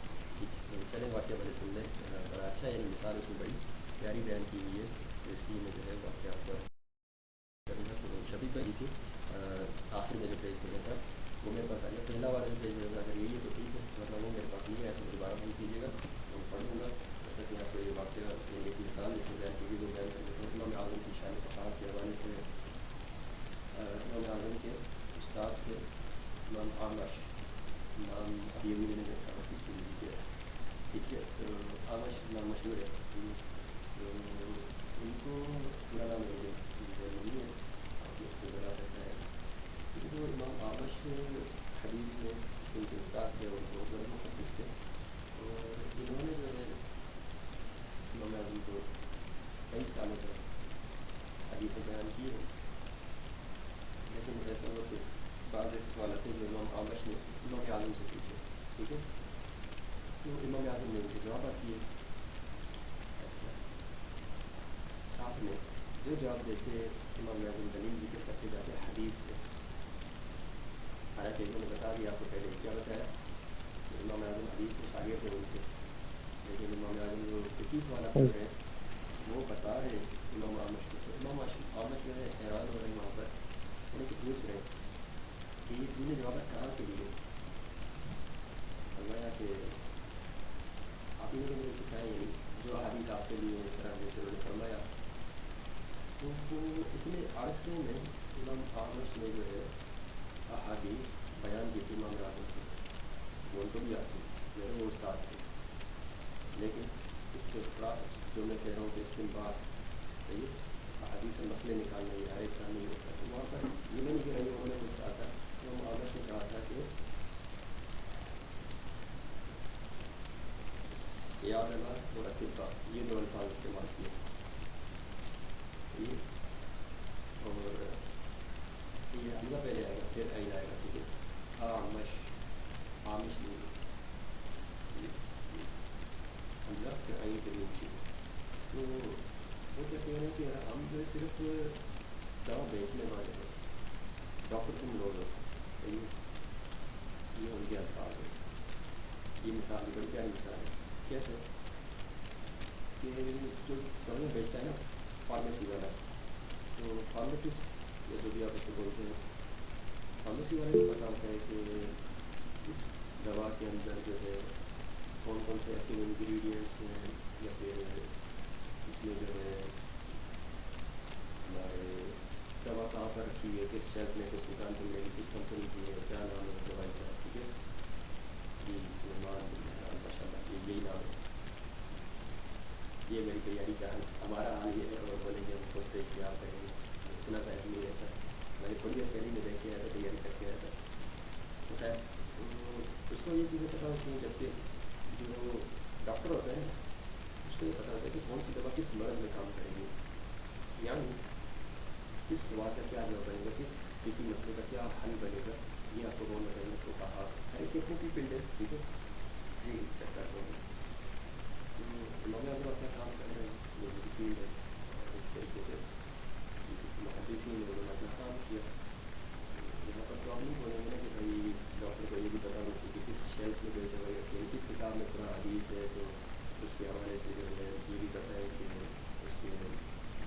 [SPEAKER 2] تو چلیں واقعہ بڑے سن لیں. بڑا اچھا ہے مثال اس میں بڑی پیاری بیان کی ہوئی ہے. تو اس لیے میں جو ہے واقعہ آپ کو کروں گا. تو شفیق بھائی تھی آخر میں جو پیج بھیجا تھا وہ میرے پاس آ گیا. پہلا والا جو پیج بھیجا اگر یہی ہے تو ٹھیک ہے ورنہ وہ میرے پاس نہیں آیا تو دوبارہ بھیج دیجیے گا میں پڑھ لوں گا. تب تک میں آپ کو یہ واقعہ ایک مثال اس میں بیان کی وہ بیان کر دیتا ہوں. امام اعظم کی شان فقہا کے حوالے سے امام اعظم کے استاد کے امام اعمش نام ابھی ابھی میں نے دیکھا ٹھیک ہے. تو اعمش نام مشہور ہے. تو ان کو پورا نام نہیں ہے آپ اس کو بتا سکتا ہے. جو امام اعمش حدیث میں ان کے استاد تھے اور بہت بڑے محدث تھے. اور انہوں نے جو ہے امام اعظم کو کئی سالوں تک حدیثیں بیان کی ہیں. لیکن ایسا ہوا کہ بعض ایسے سوالات ہیں جو امام اعمش نے امام اعظم سے پوچھے. ٹھیک ہے تو امام اعظم نے ان کے جوابات دیے. اچھا ساتھ میں جو جواب دیتے امام اعظم دلیل ذکر کرتے جاتے حدیث سے. حالانکہ انہوں نے بتا دیا آپ کو پہلے کیا بتایا کہ امام اعظم حدیث میں شاگرد ہیں ان کے. لیکن امام اعظم جو فقہی سوالات کر رہے ہیں وہ بتا رہے امام اعمش کو. تو امام اعمش جو ہے حیران ہو رہے ہیں وہاں پر. ان سے پوچھ رہے ہیں کہ یہ تم نے جوابات کہاں سے لیے. فرمایا کہ آپ نے مجھے سکھائے یعنی جو حدیث آپ سے لیے اس طرح مجھے انہوں نے فرمایا. تو وہ اتنے عرصے میں امام اعمش نے جو ہے احادیث بیان کی تھی امام اعظم کی. وہ ان کو بھی آتی میرے وہ استاد تھے. لیکن استخراج جو میں کہہ رہا ہوں کہ استنباط صحیح احادیث سے مسئلے نکالنا یہ ہر ایک کا نہیں ہوتا. تو وہاں پر یہ نہیں کہ رہی انہوں نے کچھ کہا تھا. امام اعمش نے کہا تھا کہ سیادنا اور اطباء یہ دو الفاظ استعمال کیے. صحیح اور یہ حمزہ پہلے آئے گا پھر عین آئے گا. ٹھیک ہے اعمش عامش نہیں حمزہ پھر عین پھر نون. تو وہ کیا کہہ رہے ہیں کہ ہم جو ہے صرف دوا بیچنے والے ہیں. ڈاکٹر تم لوگ ہو. صحیح ہے یہ ان کے الفاظ ہیں. یہ مثال بڑی پیاری مثال ہے. کیسے کہ جو دوائیں بیچتا ہے نا فارمیسی والا تو فارمیسسٹ یا جو بھی آپ اس کو بولتے ہیں فارمیسی والے کو پتہ ہوتا ہے کہ اس دوا کے اندر جو ہے کون کون سے ایکٹیو انگریڈینٹس ہیں یا پھر اس میں جو ہے ہمارے دوا کہاں پر رکھی ہوئی ہے کس شیلف میں کس دکان پر ملے گی کس کمپنی کی ہے کیا نام ہے اس دوائی کا. ٹھیک ہے جی سلیمان ماشاء اللہ یہی نام ہے. یہ میری تیاری کا ہمارا حال یہ ہے اور بولیں گے ہم خود سے اختیار کریں گے. اتنا سا نہیں رہتا. میں نے تھوڑی دیر پہلے میں دیکھ کے آیا تھا تیاری کر کے آیا تھا. تو خیر اس کو یہ چیزیں پتہ ہوتی ہیں جبکہ جو ڈاکٹر ہوتا ہے اس کو یہ پتہ ہوتا ہے کہ کون سی دوا کس مرض میں کام کرے گی. یعنی کس سوال کا کیا جواب بنے گا کس فقہی مسئلے کا کیا حل بنے گا یہ آپ کو کون بتائیں گے. تو کہا ہر ایک کی فیلڈ ہے. ٹھیک ہے جی چیک کرتا ہوں. امام اعظم اپنا کام کر رہے ہیں وہ بھی فیلڈ ہے. اور اس طریقے سے محدثین نے انہوں نے اپنا کام کیا. یہاں پر پرابلم ہو رہی ہے نا کہ بھائی ڈاکٹر کو یہ بھی پتا ہوتی ہے کہ کس شیلف میں کوئی دوائی رکھی ہے کس کتاب میں پورا حدیث ہے تو اس کے حوالے سے جو ہے یہ بھی پتہ ہے کہ اس کے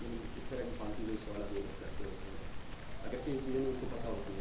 [SPEAKER 2] یعنی اس طرح کے فالتو جو سوالات یہ کرتے ہوتے ہیں. اگرچہ اس چیزیں ان کو پتہ ہوتی ہے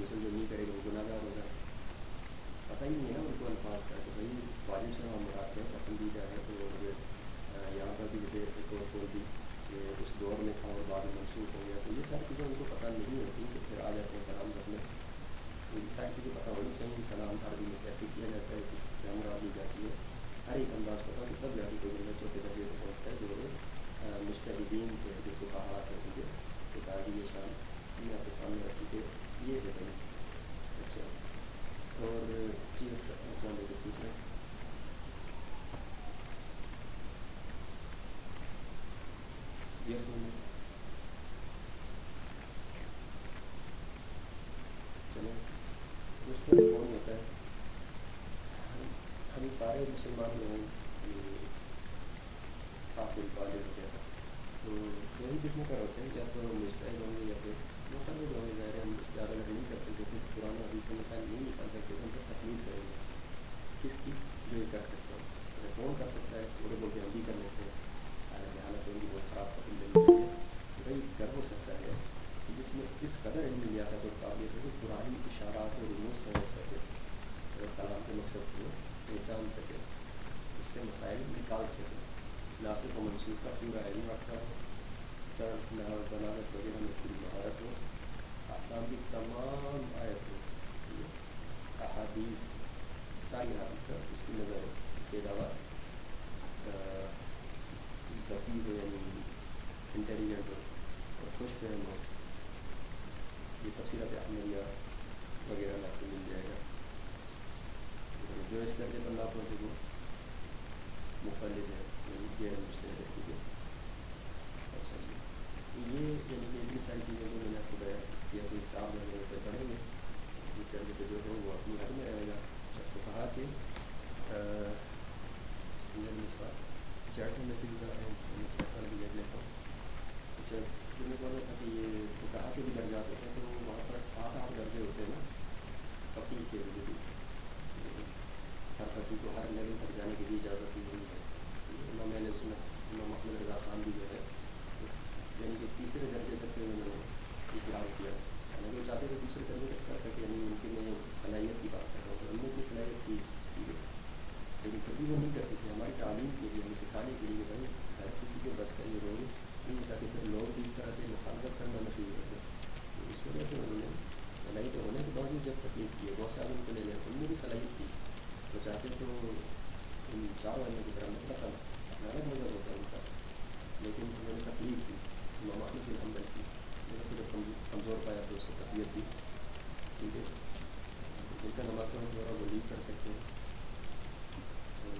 [SPEAKER 2] غسل جو نہیں کرے گا وہ گناہ گار ہوگا. پتہ ہی نہیں ہے نا ان کو الفاظ کا کہ بھائی واجب سے ہم مراد ہے پسندیدہ ہے. اور یہاں پر بھی جیسے ایک اور قول بھی کہ اس دور میں تھا اور بعد میں منسوخ ہو گیا, تو یہ ساری چیزیں ان کو پتہ نہیں ہوتی کہ پھر آ جاتے ہیں کلام کرنے. تو یہ ساری چیزیں پتہ ہونی چاہیے کلام عربی میں کیسے کیا جاتا ہے, کس کیا مراد لی جاتی ہے, ہر ایک انداز پتہ تو تب جا کے کوئی بندہ چوتھے درجے پہ پہنچتا ہے جو مجتہدین کے جو فقہاء ہیں ٹھیک ہے, تو تاکہ یہ شان میں آپ کے سامنے رکھی کہ یہ ہے بھائی. اچھا, اور جی السلام علیکم, پوچھ رہے ہیں جی السلام علیکم. چلیں کچھ تو فون ہوتا ہے. ہم سارے مسلمان جو ہیں حافظ بالغ وغیرہ تو دو ہی قسم کا ہوتے ہیں, یا تو مجتہد ہوں گے یا پھر مقلد ہوں گے. ظاہر ہے ہم استعارہ اگر نہیں کر سکتے تو قرآن و حدیث سے مسائل نہیں نکال سکتے تو ہم پر تقلید کریں گے کس کی, جو یہ کر سکتا ہوں. اگر کون کر سکتا ہے تھوڑے بہت ہم بھی کر لیتے ہیں, حالانکہ ان کی بہت خراب تقلید لینی چاہیے. تو بھائی کر ہو سکتا ہے کہ جس میں اس قدر علم لیاقت اور قابلیت ہے کہ قرآن اشارات اور رموز سمجھ سکے, کلام کے مقصد کو پہچان سکے, اس سے مسائل نکال سکے, ناصف و منسوخ کا پورا علم رکھتا ہو, صرف نحو بلاغت وغیرہ میں پوری مہارت ہو, احکام کی تمام آیتیں احادیث ساری حادث پر اس کی نظر ہو. اس کے علاوہ ذکی ہو یعنی انٹیلیجنٹ ہو اور خوش فہم ہو. یہ تفصیلات احمدیہ وغیرہ میں آپ کو مل جائے گا. جو اس درجے پر نہ پہنچے وہ مقلد ہے یعنی غیر مجتہد ہے, ٹھیک ہے. اچھا جی, یہ یعنی کہ اتنی ساری چیزیں جو میں نے آپ کو بیان کیا کہ 4 درجے پہ پڑھیں گے, جس درجے پہ جو ہو وہ اپنی حد میں رہے گا. جب تو کہا کہ سنگل مسئلہ چیٹ میں میسیجز آ رہے ہیں, میں چیٹ پر بھی دیکھ لیتا ہوں. اچھا, جو میں بول رہا تھا کہ یہ فقہا کے بھی درجات ہوتے ہیں, تو وہاں پر 7-8 درجے ہوتے ہیں نا فقیہ کے لیے بھی. ہر فقیہ کو ہر لیول تک جانے کی بھی اجازت نہیں ہے. امام اہل سنت امام احمد رضا خان بھی جو ہے یعنی کہ تیسرے درجے تک کے انہوں نے استعمال کیا. حالانکہ وہ چاہتے کہ دوسرے درجے تک کر سکے, یعنی ممکن میں صلاحیت کی بات کر رہا ہوں, تو ہم نے بھی صلاحیت کی, لیکن کبھی وہ نہیں کرتے تھے. ہماری تعلیم کے لیے, ہمیں سکھانے کے لیے بھائی ہر کسی کے بس کا یہ رول نہیں ہوتا کہ پھر لوگ بھی اس طرح سے مخالفت کرنا نہ شروع کرتے. تو اس وجہ سے انہوں نے صلاحیت ہونے کے باوجود جب تکلیف کی ہے, بہت سے آدمی کو لے لیں ان میں بھی صلاحیت تھی, وہ چاہتے تو ان 4 والوں کی طرح مطلب اپنا الگ مذہب ہوتا ہے ان کا, لیکن انہوں نے تکلیف کی. امام احمد بن حنبل کی مطلب جب کمزور پایا تو اس کو تقویت دی, ٹھیک ہے. جن کا نماز پڑھنے دوارا وہ لیو کر سکتے ہیں. اور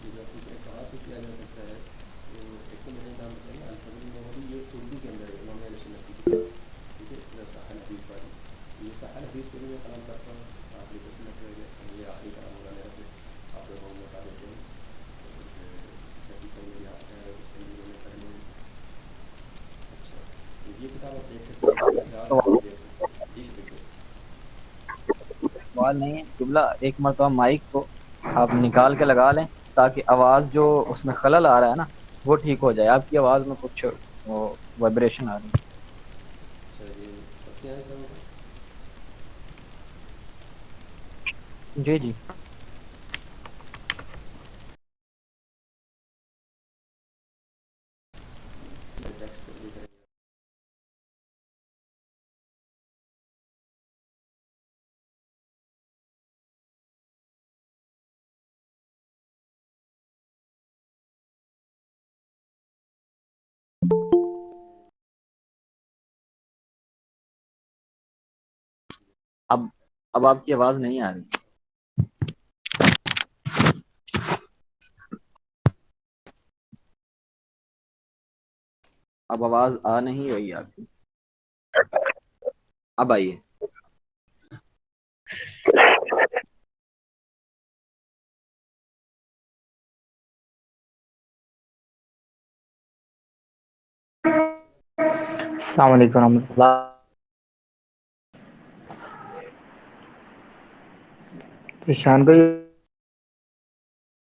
[SPEAKER 2] جو پوچھ رہے کہاں سے کیا جا سکتا ہے, تو ایک تو میں نے نام بتایا الفضل المحمدی, یہ اردو کے اندر ہے امام اہل سنت کی کتاب, ٹھیک ہے. صحیح الحدیث والی, یہ صحیح الحدیث پہ بھی میں کلام کرتا ہوں. آخری قسم رہ گیا, یہ آخری کلام ہوگا میرا, پھر آپ لوگوں میں بتا دیتے ہیں. اور کوئی میری آپ ہے اس سے بھی میں کرنے. اچھا, تو یہ کتاب آپ دیکھ سکتے ہیں, اس کے درجات آپ دیکھ سکتے ہیں. جی شکریہ.
[SPEAKER 1] سوال نہیں ہے جملہ, ایک مرتبہ مائک کو آپ نکال کے لگا لیں تاکہ آواز جو اس میں خلل آ رہا ہے نا وہ ٹھیک ہو جائے. آپ کی آواز میں کچھ وائبریشن آ رہی ہے.
[SPEAKER 2] اچھا, یہ سب کے یہاں ایسا ہوگا.
[SPEAKER 1] جی جی.
[SPEAKER 2] ٹیکسٹ پر بھی کریں گے.
[SPEAKER 1] اب آپ کی آواز نہیں آ رہی. اب آواز آ نہیں رہی آپ کی. اب آئیے.
[SPEAKER 5] السلام علیکم ورحمۃ اللہ. شان کو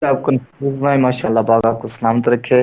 [SPEAKER 5] آپ کو ماشاء اللہ پاک آپ کو سلامت رکھے.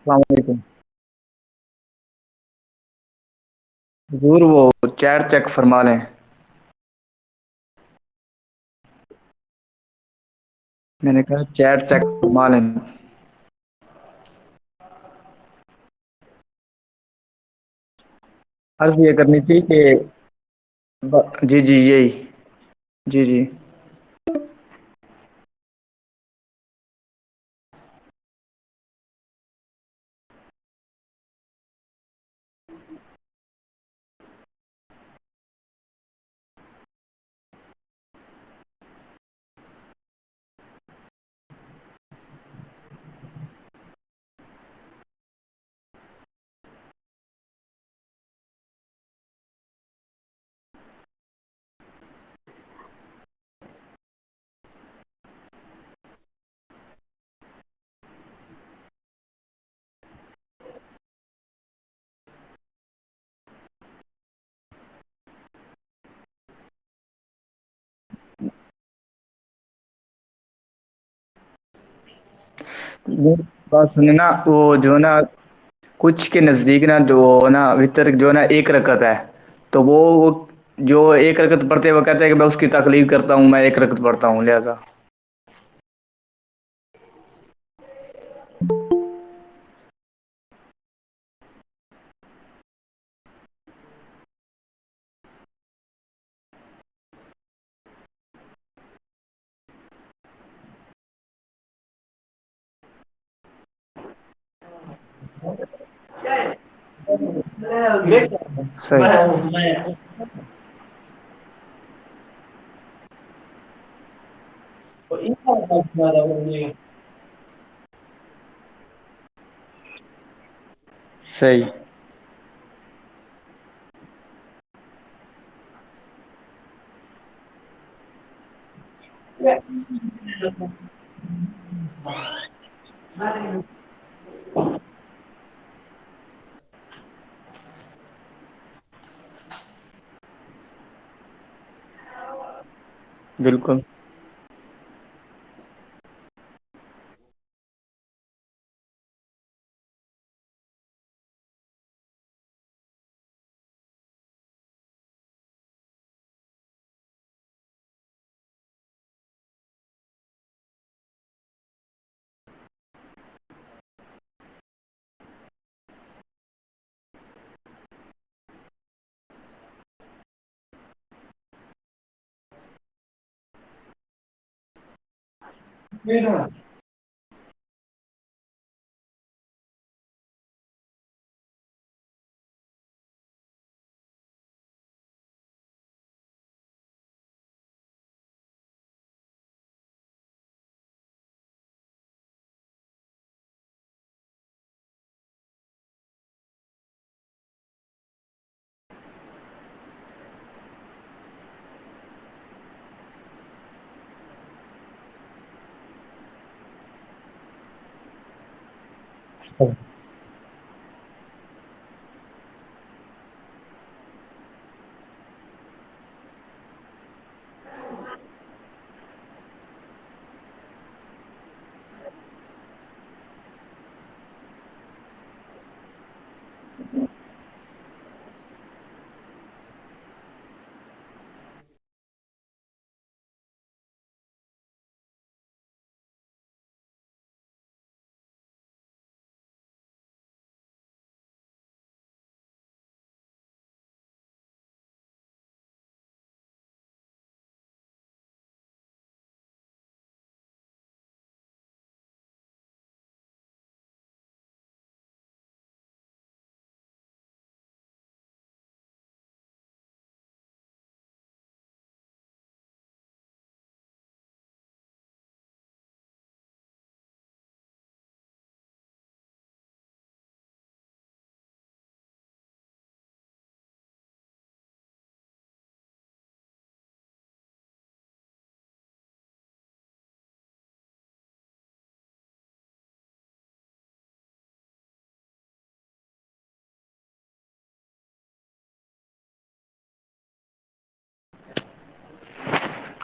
[SPEAKER 5] السلام علیکم حضور، وہ چیٹ چیک فرما لیں. میں نے کہا چیٹ چیک فرما لیں. عرض یہ کرنی تھی کہ جی جی یہی. جی جی. وہ بات سنیں نا، وہ جو نا کچھ کے نزدیک نا جو نا وطر جو نا ایک رکعت ہے، تو وہ جو ایک رکعت پڑھتے ہیں وہ کہتے ہیں کہ میں اس کی تقلید کرتا ہوں، میں ایک رکعت پڑھتا ہوں لہذا. صحیح. صحیح. بالکل.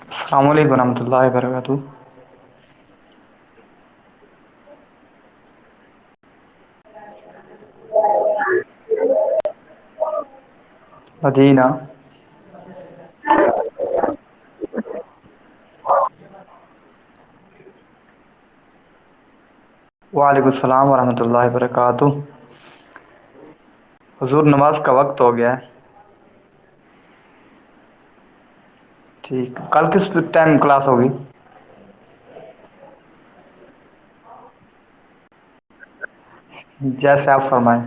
[SPEAKER 5] السلام علیکم ورحمۃ اللہ وبرکاتہ. مدینہ. وعلیکم السلام ورحمۃ اللہ وبرکاتہ. حضور نماز کا وقت ہو گیا ہے. ٹھیک، کل کس ٹائم کلاس ہوگی؟ جیسے آپ فرمائیں.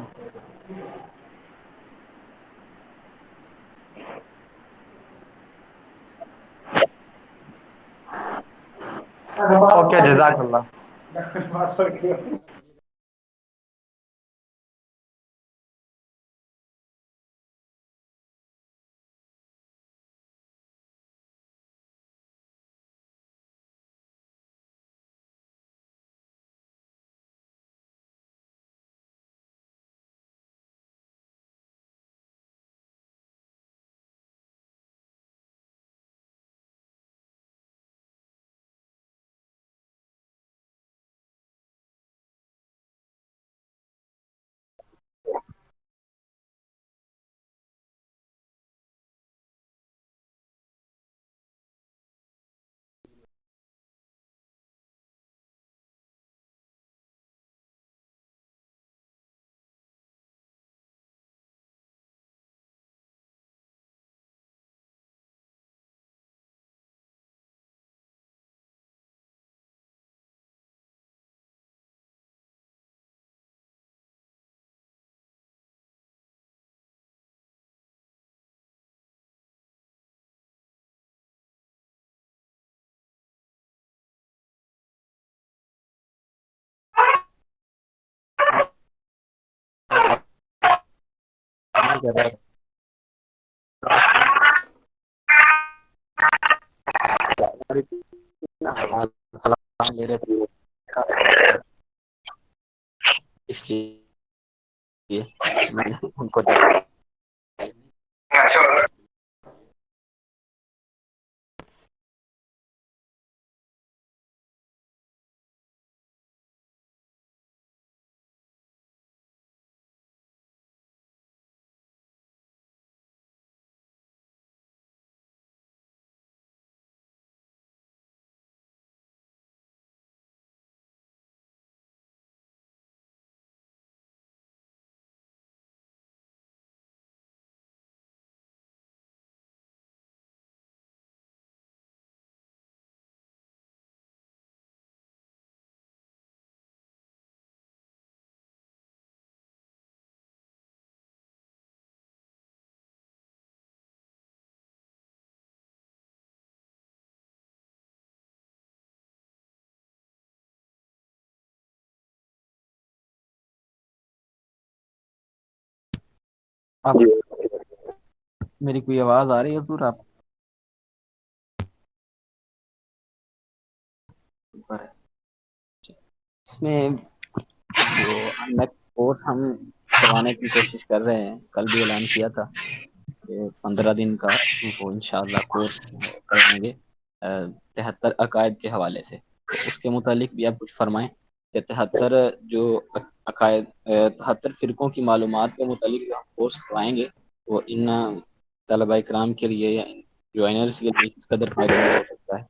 [SPEAKER 5] اوکے، جزاک اللہ.
[SPEAKER 1] اس لیے میں نے ان کو آپ میری کوئی آواز آ رہی ہے حضور؟ آپ پر اس میں جو نیکسٹ کورس ہم کروانے کی کوشش کر رہے ہیں، کل بھی اعلان کیا تھا کہ 15 دن کا وہ انشاءاللہ کورس کروائیں گے 73 عقائد کے حوالے سے. اس کے متعلق بھی آپ کچھ فرمائیں کہ 73 جو عقائد 73 فرقوں کی معلومات کے متعلق جو ہم کورس کروائیں گے وہ ان طلبہ اکرام کے لیے یا جوائنرز کے لیے کس قدر فائدہ مند ہو سکتا ہے.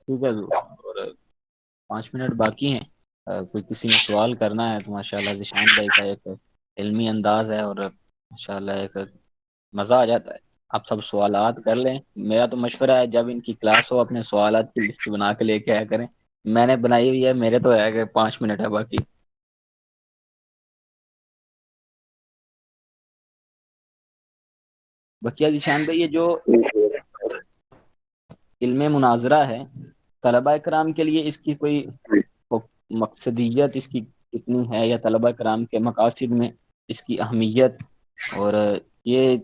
[SPEAKER 1] ٹھیک ہے اور 5 منٹ باقی ہیں، کوئی کسی نے سوال کرنا ہے تو ماشاءاللہ ذیشان بھائی کا ایک علمی انداز ہے، اور ماشاءاللہ ایک مزہ آ جاتا ہے۔ آپ سب سوالات کر لیں، میرا تو مشورہ ہے جب ان کی کلاس ہو اپنے سوالات کی لسٹ بنا کے لے کے آیا کریں، میں نے بنائی ہوئی ہے، میرے تو ہے کہ 5 منٹ ہے باقی۔ بقیہ ذیشان بھائی، یہ جو علم مناظرہ ہے، طلبہ کرام کے لیے اس کی کوئی مقصدیت اس کی کتنی ہے، یا طلبہ کرام کے مقاصد میں اس کی اہمیت، اور یہ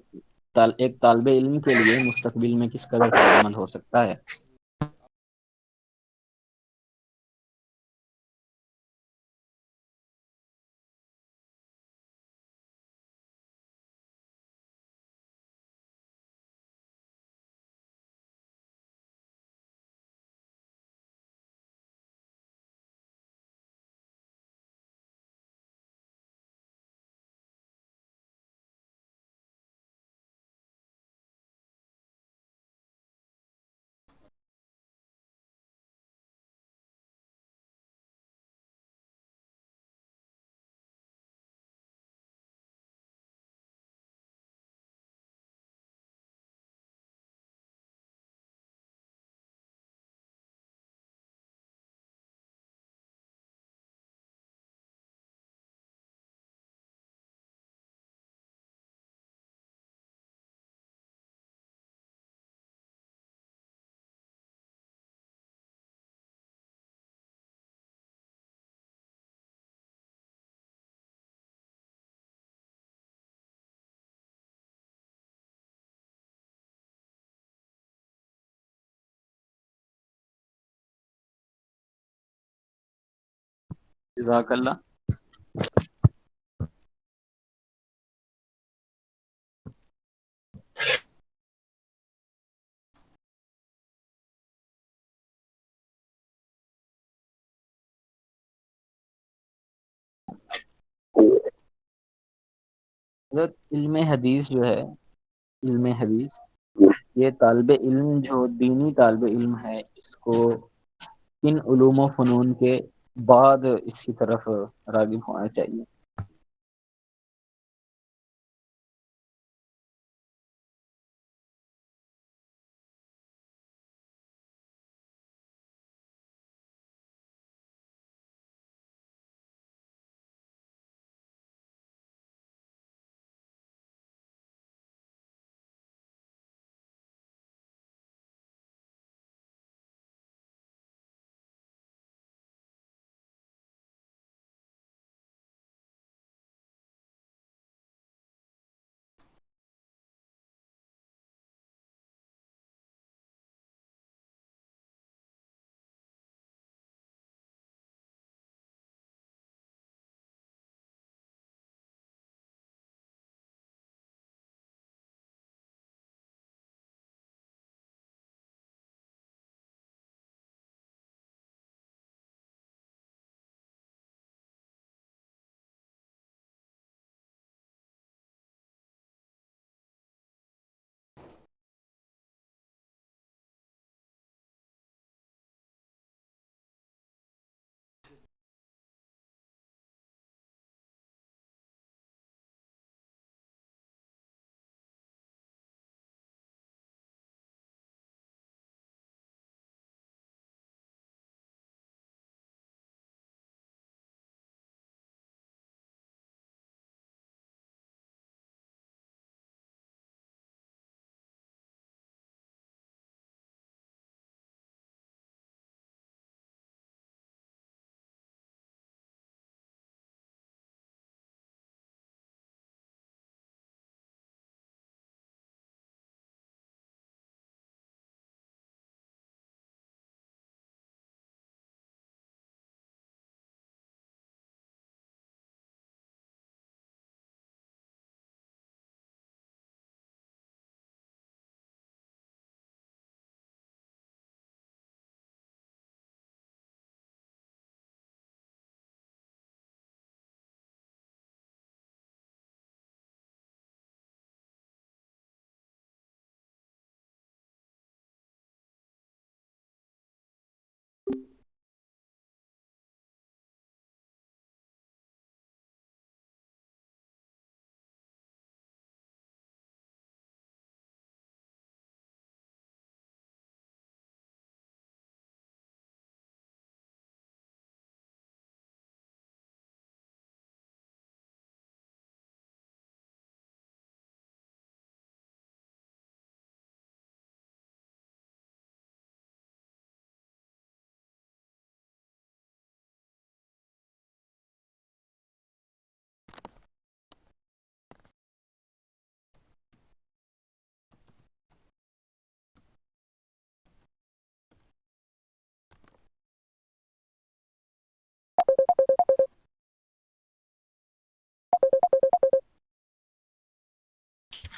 [SPEAKER 1] ایک طالب علم کے لیے مستقبل میں کس قدر فائدہ مند ہو سکتا ہے؟ جزاک اللہ۔ حضرت علم حدیث جو ہے، علم حدیث، یہ طالب علم جو دینی طالب علم ہے، اس کو کن علوم و فنون کے بعد اس کی طرف راغب ہونا چاہیے؟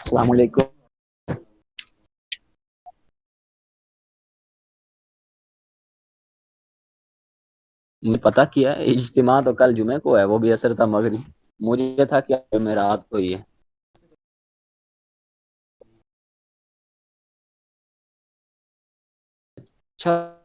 [SPEAKER 1] السلام علیکم. میں پتہ کیا اجتماع تو کل جمعے کو ہے، وہ بھی اثر تھا مغرب. مجھے تھا کہ جمعرات کو ہی ہے. اچھا